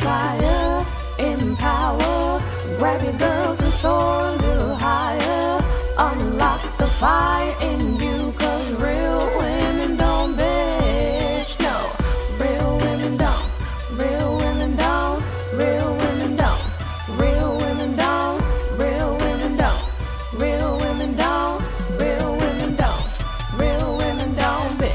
inspire, empower, grab your girls and soar a little higher. Unlock the fire in you, 'cause real women don't bitch, no. Real women don't, real women don't, real women don't, real women don't, real women don't, real women don't, real women don't, real women don't bitch.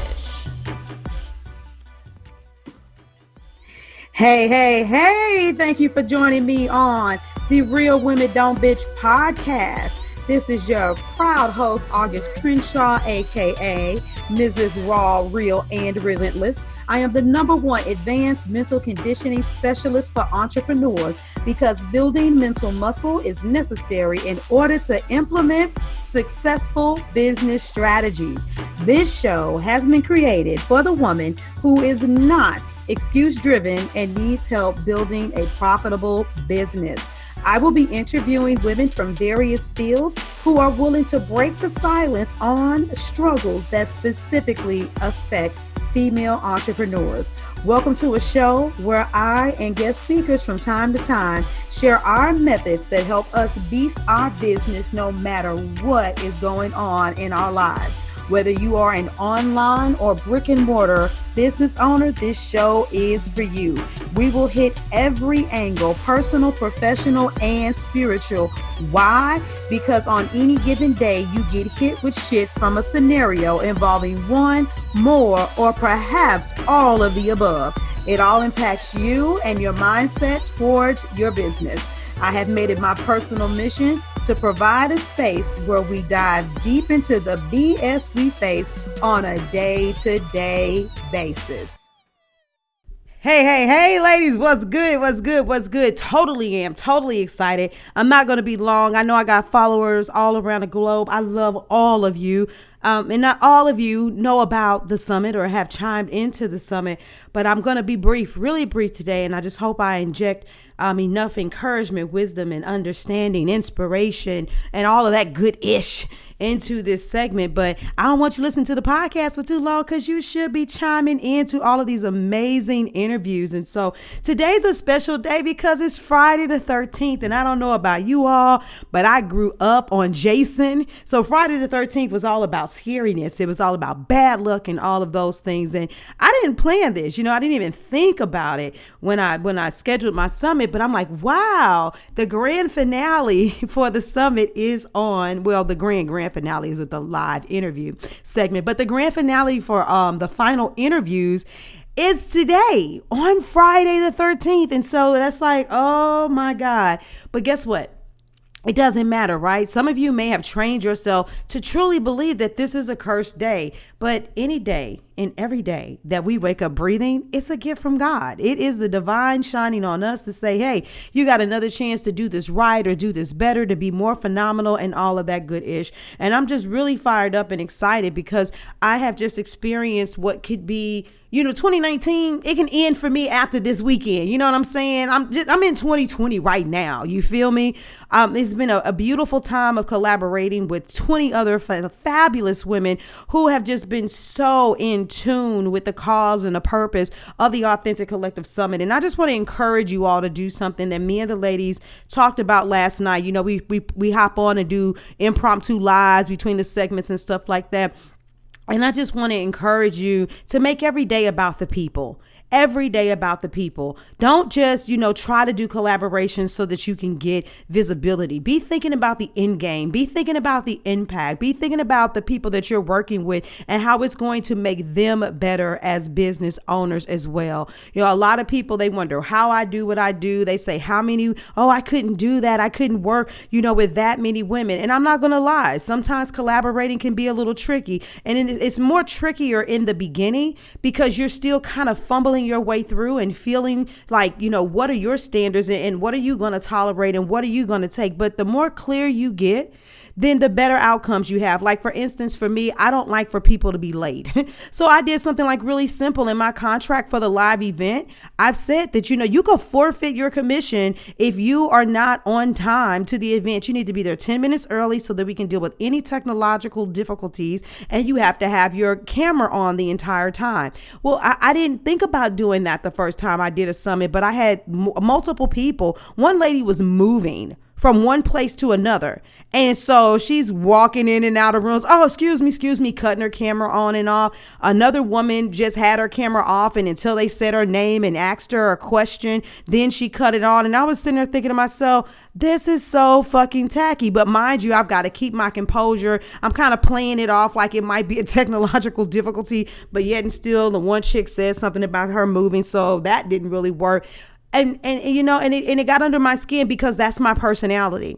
Hey, thank you for joining me on the Real Women Don't Bitch podcast. This is your proud host, August Crenshaw, aka Mrs. Raw, Real, and Relentless. I am the #1 advanced mental conditioning specialist for entrepreneurs because building mental muscle is necessary in order to implement successful business strategies. This show has been created for the woman who is not excuse-driven and needs help building a profitable business. I will be interviewing women from various fields who are willing to break the silence on struggles that specifically affect female entrepreneurs. Welcome to a show where I and guest speakers from time to time share our methods that help us beast our business no matter what is going on in our lives. Whether you are an online or brick and mortar business owner, this show is for you. We will hit every angle, personal, professional, and spiritual. Why? Because on any given day, you get hit with shit from a scenario involving one, more, or perhaps all of the above. It all impacts you and your mindset towards your business. I have made it my personal mission to provide a space where we dive deep into the BS we face on a day-to-day basis. Hey, ladies, what's good? Totally excited. I'm not going to be long. I know I got followers all around the globe. I love all of you. And not all of you know about the summit or have chimed into the summit, but I'm going to be brief, really brief today. And I just hope I inject enough encouragement, wisdom, and understanding, inspiration, and all of that good-ish into this segment. But I don't want you to listen to the podcast for too long because you should be chiming into all of these amazing interviews. And so today's a special day because it's Friday the 13th. And I don't know about you all, but I grew up on Jason. So Friday the 13th was all about scariness. It was all about bad luck and all of those things. And I didn't plan this, I didn't even think about it when I scheduled my summit, but I'm like, wow, the grand finale for the summit is on. Well, the grand finale is at the live interview segment, but the grand finale for the final interviews is today on Friday the 13th. And so that's like, oh my God. But guess what? It doesn't matter, right? Some of you may have trained yourself to truly believe that this is a cursed day, but any day and every day that we wake up breathing, it's a gift from God. It is the divine shining on us to say, hey, you got another chance to do this right or do this better, to be more phenomenal and all of that good ish. And I'm just really fired up and excited because I have just experienced what could be 2019, it can end for me after this weekend. You know what I'm saying? I'm in 2020 right now. You feel me? It's been a beautiful time of collaborating with 20 other fabulous women who have just been so in tune with the cause and the purpose of the Authentic Collective Summit. And I just want to encourage you all to do something that me and the ladies talked about last night. We hop on and do impromptu lives between the segments and stuff like that. And I just want to encourage you to make every day about the people. Every day about the people. Don't just, try to do collaborations so that you can get visibility. Be thinking about the end game. Be thinking about the impact. Be thinking about the people that you're working with and how it's going to make them better as business owners as well. A lot of people, they wonder how I do what I do. They say I couldn't do that. I couldn't work, with that many women. And I'm not going to lie. Sometimes collaborating can be a little tricky, and it's more trickier in the beginning because you're still kind of fumbling your way through and feeling like, what are your standards and what are you going to tolerate and what are you going to take? But the more clear you get, then the better outcomes you have. Like, for instance, for me, I don't like for people to be late. So I did something like really simple in my contract for the live event. I've said that, you can forfeit your commission if you are not on time to the event. You need to be there 10 minutes early so that we can deal with any technological difficulties. And you have to have your camera on the entire time. Well, I didn't think about doing that the first time I did a summit, but I had multiple people. One lady was moving from one place to another. And so she's walking in and out of rooms. Oh, excuse me, cutting her camera on and off. Another woman just had her camera off, and until they said her name and asked her a question, then she cut it on. And I was sitting there thinking to myself, this is so fucking tacky. But mind you, I've got to keep my composure. I'm kind of playing it off like it might be a technological difficulty, but yet and still the one chick said something about her moving. So that didn't really work. And you know, and it got under my skin because that's my personality.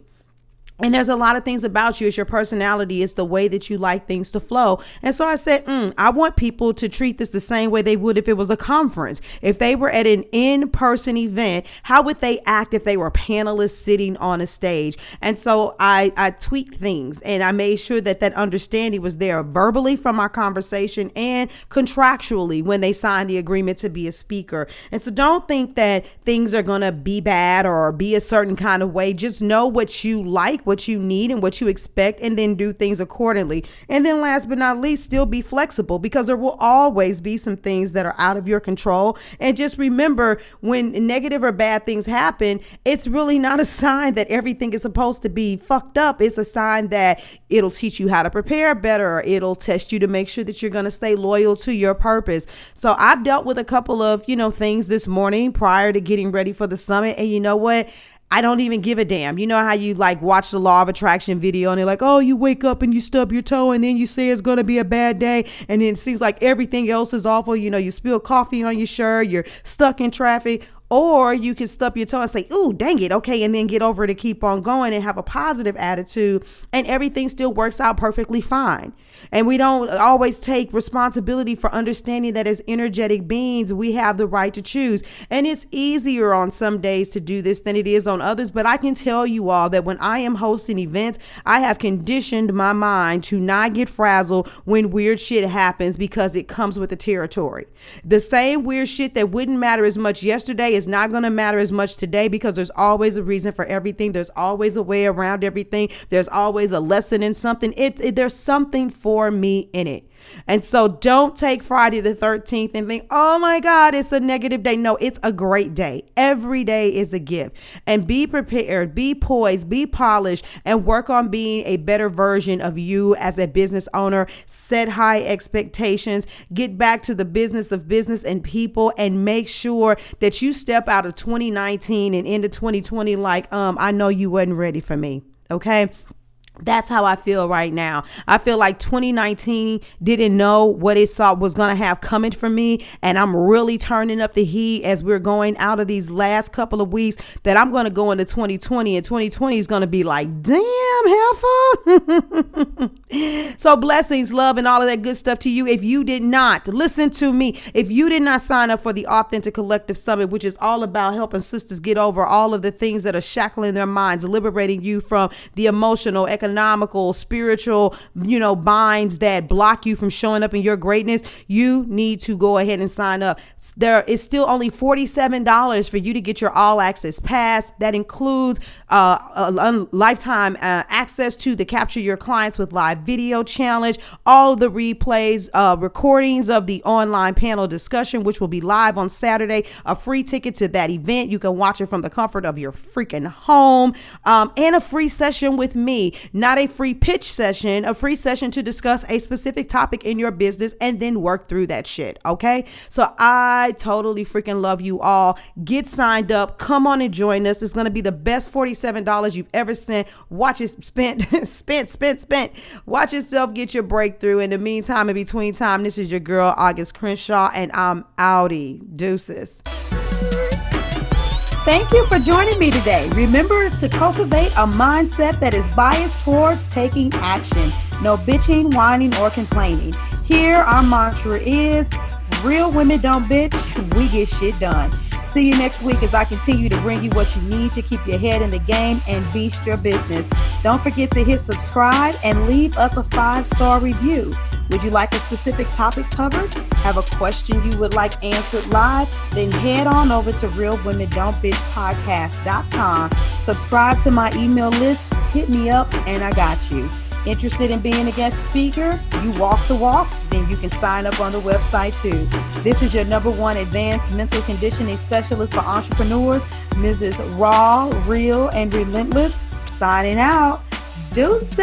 And there's a lot of things about you. It's your personality. It's the way that you like things to flow. And so I said, I want people to treat this the same way they would if it was a conference. If they were at an in-person event, how would they act if they were panelists sitting on a stage? And so I tweaked things, and I made sure that understanding was there verbally from our conversation and contractually when they signed the agreement to be a speaker. And so don't think that things are going to be bad or be a certain kind of way. Just know what you like, what you need, and what you expect, and then do things accordingly. And then last but not least, still be flexible, because there will always be some things that are out of your control. And just remember, when negative or bad things happen, it's really not a sign that everything is supposed to be fucked up. It's a sign that it'll teach you how to prepare better, or it'll test you to make sure that you're going to stay loyal to your purpose. So I've dealt with a couple of, things this morning prior to getting ready for the summit. And you know what? I don't even give a damn. You know how you like watch the law of attraction video and they're like, oh, you wake up and you stub your toe and then you say it's going to be a bad day. And then it seems like everything else is awful. You spill coffee on your shirt, you're stuck in traffic. Or you can stub your toe and say, ooh, dang it. Okay. And then get over it and keep on going and have a positive attitude, and everything still works out perfectly fine. And we don't always take responsibility for understanding that as energetic beings, we have the right to choose. And it's easier on some days to do this than it is on others. But I can tell you all that when I am hosting events, I have conditioned my mind to not get frazzled when weird shit happens, because it comes with the territory. The same weird shit that wouldn't matter as much yesterday is not going to matter as much today, because there's always a reason for everything. There's always a way around everything. There's always a lesson in something. There's something for me in it. And so don't take Friday the 13th and think, oh my God, it's a negative day. No, it's a great day. Every day is a gift. And be prepared, be poised, be polished, and work on being a better version of you as a business owner. Set high expectations, get back to the business of business and people, and make sure that you step out of 2019 and into 2020 like, I know you wasn't ready for me. Okay. That's how I feel right now. I feel like 2019 didn't know what it saw was going to have coming for me. And I'm really turning up the heat as we're going out of these last couple of weeks, that I'm going to go into 2020, and 2020 is going to be like, damn, heifer. So blessings, love, and all of that good stuff to you. If you did not listen to me, if you did not sign up for the Authentic Collective Summit, which is all about helping sisters get over all of the things that are shackling their minds, liberating you from the emotional, economical, spiritual, binds that block you from showing up in your greatness, you need to go ahead and sign up. There is still only $47 for you to get your all access pass. That includes a lifetime access to the Capture Your Clients with Live video challenge, all of the replays, recordings of the online panel discussion, which will be live on Saturday, a free ticket to that event. You can watch it from the comfort of your freaking home, and a free session with me. Not a free pitch session, a free session to discuss a specific topic in your business and then work through that shit. Okay. So I totally freaking love you all. Get signed up. Come on and join us. It's going to be the best $47 you've ever spent. Watch it spent. Watch yourself get your breakthrough. In the meantime, in between time, this is your girl, August Crenshaw, and I'm outie. Deuces. Thank you for joining me today. Remember to cultivate a mindset that is biased towards taking action. No bitching, whining, or complaining. Here, our mantra is, real women don't bitch, we get shit done. See you next week as I continue to bring you what you need to keep your head in the game and beast your business. Don't forget to hit subscribe and leave us a 5-star review. Would you like a specific topic covered? Have a question you would like answered live? Then head on over to realwomendon'tbitchpodcast.com. Subscribe to my email list, hit me up, and I got you. Interested in being a guest speaker? You walk the walk? Then you can sign up on the website too. This is your #1 advanced mental conditioning specialist for entrepreneurs, Mrs. Raw, Real, and Relentless, signing out. Deuces!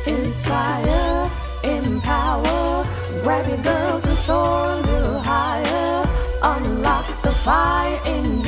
Inspire, empower, grab your girls and soar a little higher. Unlock the fire in